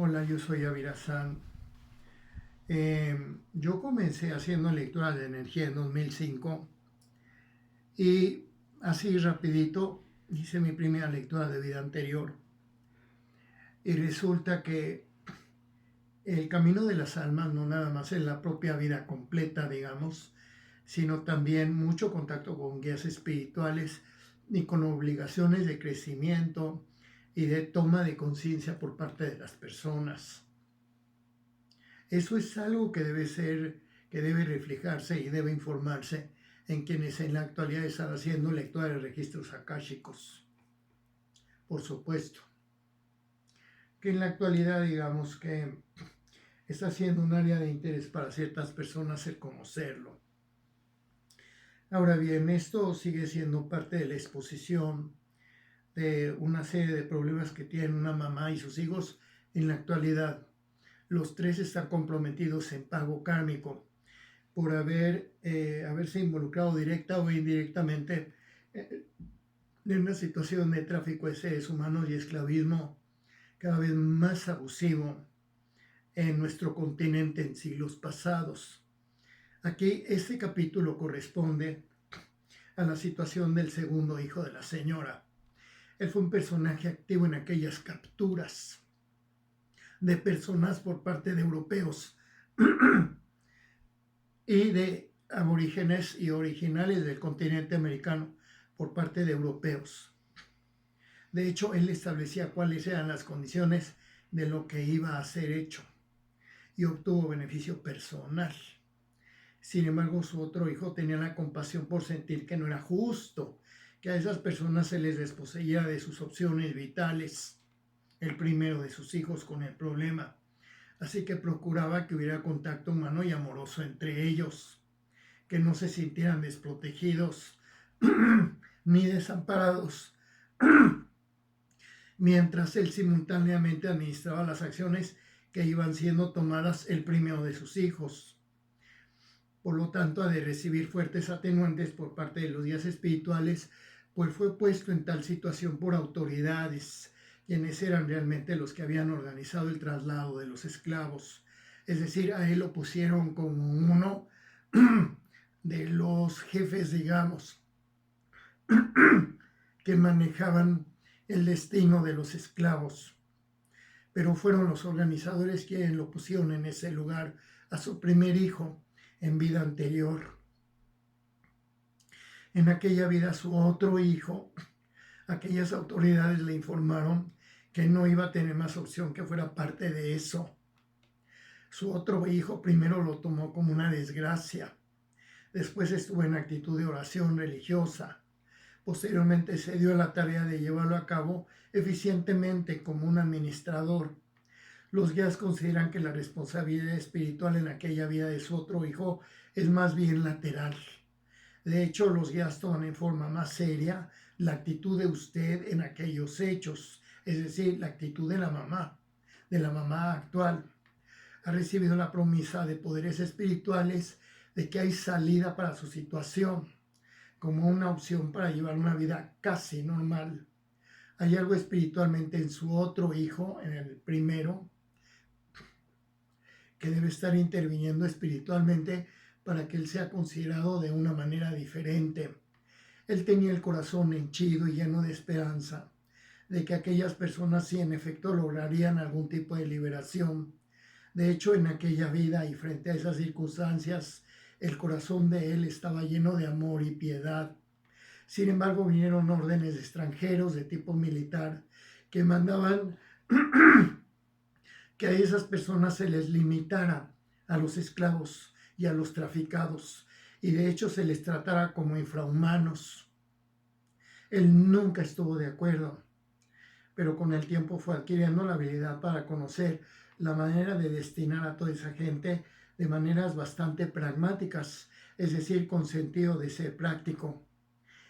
Hola, yo soy Avirazán. Yo comencé haciendo lecturas de energía en 2005 y así rapidito hice mi primera lectura de vida anterior. Y resulta que el camino de las almas no nada más es la propia vida completa, digamos, sino también mucho contacto con guías espirituales y con obligaciones de crecimiento y de toma de conciencia por parte de las personas. Eso es algo que debe ser, que debe reflejarse y debe informarse en quienes en la actualidad están haciendo lectura de registros akáshicos. Por supuesto, que en la actualidad digamos que está siendo un área de interés para ciertas personas el conocerlo. Ahora bien, esto sigue siendo parte de la exposición de una serie de problemas que tienen una mamá y sus hijos en la actualidad. Los tres están comprometidos en pago kármico por haberse involucrado directa o indirectamente en una situación de tráfico de seres humanos y esclavismo cada vez más abusivo en nuestro continente en siglos pasados. Aquí este capítulo corresponde a la situación del segundo hijo de la señora. Él fue un personaje activo en aquellas capturas de personas por parte de europeos y de aborígenes y originales del continente americano por parte de europeos. De hecho, él establecía cuáles eran las condiciones de lo que iba a ser hecho y obtuvo beneficio personal. Sin embargo, su otro hijo tenía la compasión por sentir que no era justo que a esas personas se les desposeyera de sus opciones vitales, el primero de sus hijos con el problema. Así que procuraba que hubiera contacto humano y amoroso entre ellos, que no se sintieran desprotegidos ni desamparados, mientras él simultáneamente administraba las acciones que iban siendo tomadas el primero de sus hijos. Por lo tanto, ha de recibir fuertes atenuantes por parte de los guías espirituales, pues fue puesto en tal situación por autoridades, quienes eran realmente los que habían organizado el traslado de los esclavos. Es decir, a él lo pusieron como uno de los jefes, digamos, que manejaban el destino de los esclavos. Pero fueron los organizadores quienes lo pusieron en ese lugar a su primer hijo en vida anterior. En aquella vida su otro hijo, aquellas autoridades le informaron que no iba a tener más opción que fuera parte de eso. Su otro hijo primero lo tomó como una desgracia. Después estuvo en actitud de oración religiosa. Posteriormente se dio la tarea de llevarlo a cabo eficientemente como un administrador. Los guías consideran que la responsabilidad espiritual en aquella vida de su otro hijo es más bien lateral. De hecho, los guías toman en forma más seria la actitud de usted en aquellos hechos, es decir, la actitud de la mamá actual. Ha recibido la promesa de poderes espirituales de que hay salida para su situación, como una opción para llevar una vida casi normal. Hay algo espiritualmente en su otro hijo, en el primero, que debe estar interviniendo espiritualmente para que él sea considerado de una manera diferente. Él tenía el corazón henchido y lleno de esperanza de que aquellas personas sí en efecto lograrían algún tipo de liberación. De hecho, en aquella vida y frente a esas circunstancias, el corazón de él estaba lleno de amor y piedad. Sin embargo, vinieron órdenes de extranjeros de tipo militar que mandaban que a esas personas se les limitara a los esclavos y a los traficados, y de hecho se les tratara como infrahumanos. Él nunca estuvo de acuerdo, pero con el tiempo fue adquiriendo la habilidad para conocer la manera de destinar a toda esa gente de maneras bastante pragmáticas, es decir, con sentido de ser práctico.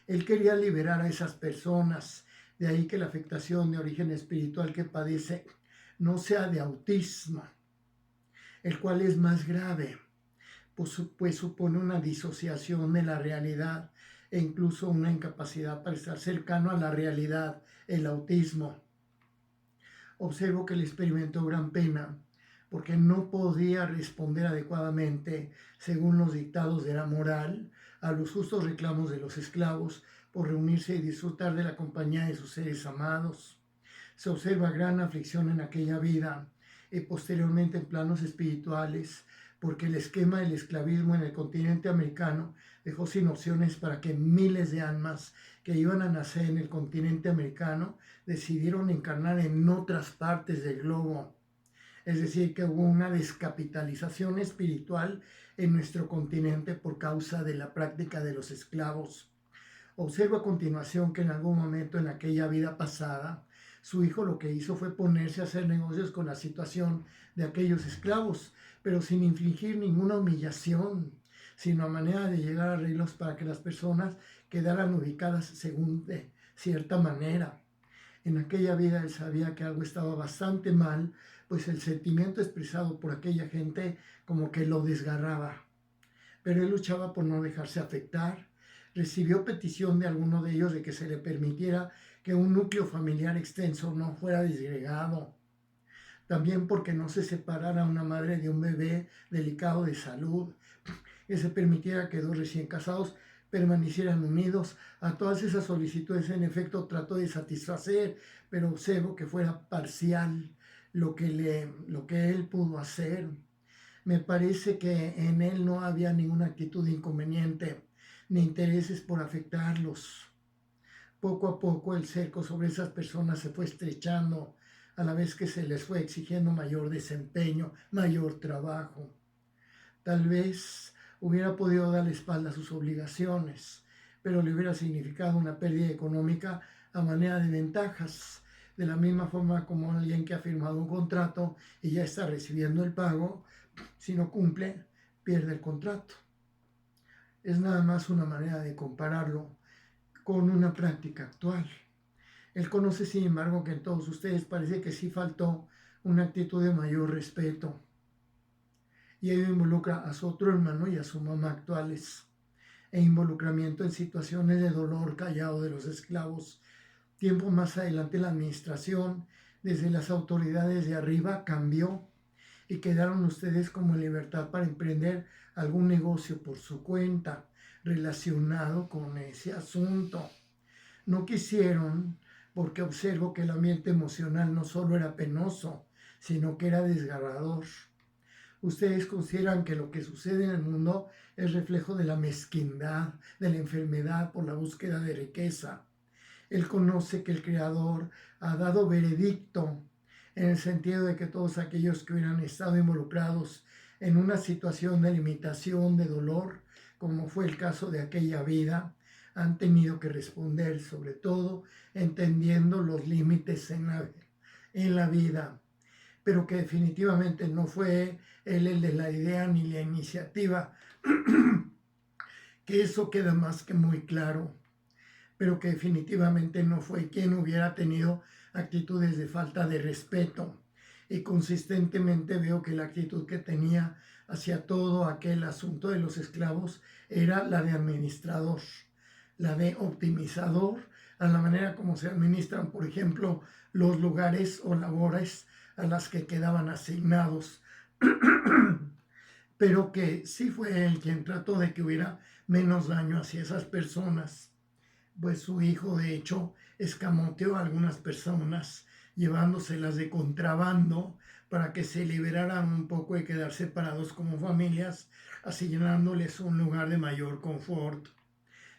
Él quería liberar a esas personas, de ahí que la afectación de origen espiritual que padece no sea de autismo, el cual es más grave, pues supone una disociación de la realidad e incluso una incapacidad para estar cercano a la realidad, el autismo. Observo que le experimentó gran pena porque no podía responder adecuadamente, según los dictados de la moral, a los justos reclamos de los esclavos por reunirse y disfrutar de la compañía de sus seres amados. Se observa gran aflicción en aquella vida y posteriormente en planos espirituales, porque el esquema del esclavismo en el continente americano dejó sin opciones para que miles de almas que iban a nacer en el continente americano decidieron encarnar en otras partes del globo. Es decir, que hubo una descapitalización espiritual en nuestro continente por causa de la práctica de los esclavos. Observo a continuación que en algún momento en aquella vida pasada, su hijo lo que hizo fue ponerse a hacer negocios con la situación de aquellos esclavos, pero sin infligir ninguna humillación, sino a manera de llegar a arreglos para que las personas quedaran ubicadas según de cierta manera. En aquella vida él sabía que algo estaba bastante mal, pues el sentimiento expresado por aquella gente como que lo desgarraba. Pero él luchaba por no dejarse afectar. Recibió petición de alguno de ellos de que se le permitiera que un núcleo familiar extenso no fuera disgregado. También porque no se separara una madre de un bebé delicado de salud, que se permitiera que dos recién casados permanecieran unidos. A todas esas solicitudes en efecto trató de satisfacer, pero observo que fuera parcial lo que él pudo hacer. Me parece que en él no había ninguna actitud inconveniente, ni intereses por afectarlos. Poco a poco el cerco sobre esas personas se fue estrechando, a la vez que se les fue exigiendo mayor desempeño, mayor trabajo. Tal vez hubiera podido dar la espalda a sus obligaciones, pero le hubiera significado una pérdida económica a manera de ventajas, de la misma forma como alguien que ha firmado un contrato y ya está recibiendo el pago, si no cumple, pierde el contrato. Es nada más una manera de compararlo con una práctica actual. Él conoce, sin embargo, que en todos ustedes parece que sí faltó una actitud de mayor respeto. Y ello involucra a su otro hermano y a su mamá actuales, e involucramiento en situaciones de dolor callado de los esclavos. Tiempo más adelante la administración, desde las autoridades de arriba, cambió y quedaron ustedes como en libertad para emprender algún negocio por su cuenta relacionado con ese asunto. No quisieron, porque observo que el ambiente emocional no solo era penoso, sino que era desgarrador. Ustedes consideran que lo que sucede en el mundo es reflejo de la mezquindad, de la enfermedad por la búsqueda de riqueza. Él conoce que el Creador ha dado veredicto en el sentido de que todos aquellos que hubieran estado involucrados en una situación de limitación, de dolor, como fue el caso de aquella vida, han tenido que responder, sobre todo entendiendo los límites en la vida, pero que definitivamente no fue él el de la idea ni la iniciativa, que eso queda más que muy claro, pero que definitivamente no fue quien hubiera tenido actitudes de falta de respeto. Y consistentemente veo que la actitud que tenía hacia todo aquel asunto de los esclavos era la de administrador, la de optimizador, a la manera como se administran, por ejemplo, los lugares o labores a las que quedaban asignados. Pero que sí fue él quien trató de que hubiera menos daño hacia esas personas, pues su hijo de hecho escamoteó a algunas personas llevándoselas de contrabando para que se liberaran un poco de quedar separados como familias, asignándoles un lugar de mayor confort.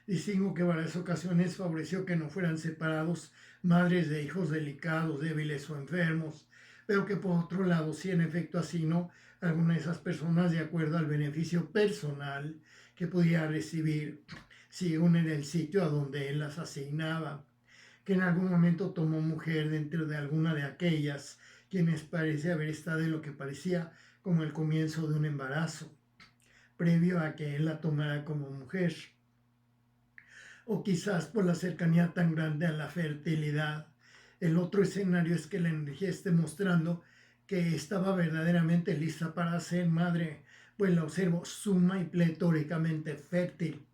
Distingo que varias ocasiones favoreció que no fueran separados madres de hijos delicados, débiles o enfermos, pero que por otro lado sí en efecto asignó a alguna de esas personas de acuerdo al beneficio personal que podía recibir según en el sitio a donde él las asignaba, que en algún momento tomó mujer dentro de alguna de aquellas quienes parece haber estado en lo que parecía como el comienzo de un embarazo, previo a que él la tomara como mujer, o quizás por la cercanía tan grande a la fertilidad. El otro escenario es que la energía esté mostrando que estaba verdaderamente lista para ser madre, pues la observo suma y pletóricamente fértil,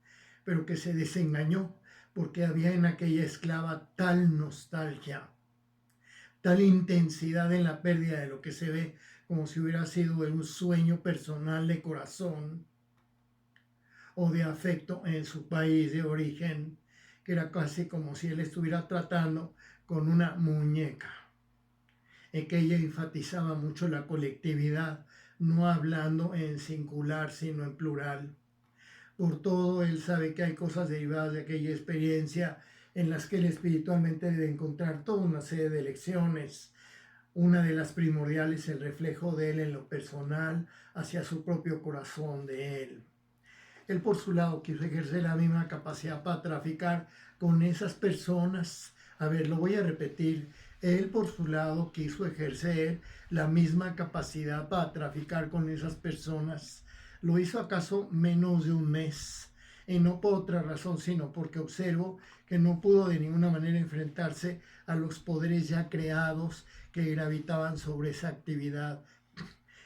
pero que se desengañó porque había en aquella esclava tal nostalgia, tal intensidad en la pérdida de lo que se ve como si hubiera sido un sueño personal de corazón o de afecto en su país de origen, que era casi como si él estuviera tratando con una muñeca, en que ella enfatizaba mucho la colectividad, no hablando en singular, sino en plural. Por todo, él sabe que hay cosas derivadas de aquella experiencia en las que él espiritualmente debe encontrar toda una serie de lecciones. Una de las primordiales, el reflejo de él en lo personal hacia su propio corazón de él. Él por su lado quiso ejercer la misma capacidad para traficar con esas personas. A ver, lo voy a repetir. Él por su lado quiso ejercer la misma capacidad para traficar con esas personas. Lo hizo acaso menos de un mes. Y no por otra razón, sino porque observo que no pudo de ninguna manera enfrentarse a los poderes ya creados que gravitaban sobre esa actividad.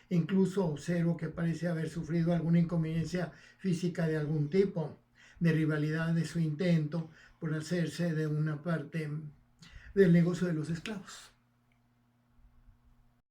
Incluso observo que parece haber sufrido alguna inconveniencia física de algún tipo, de rivalidad de su intento por hacerse de una parte del negocio de los esclavos.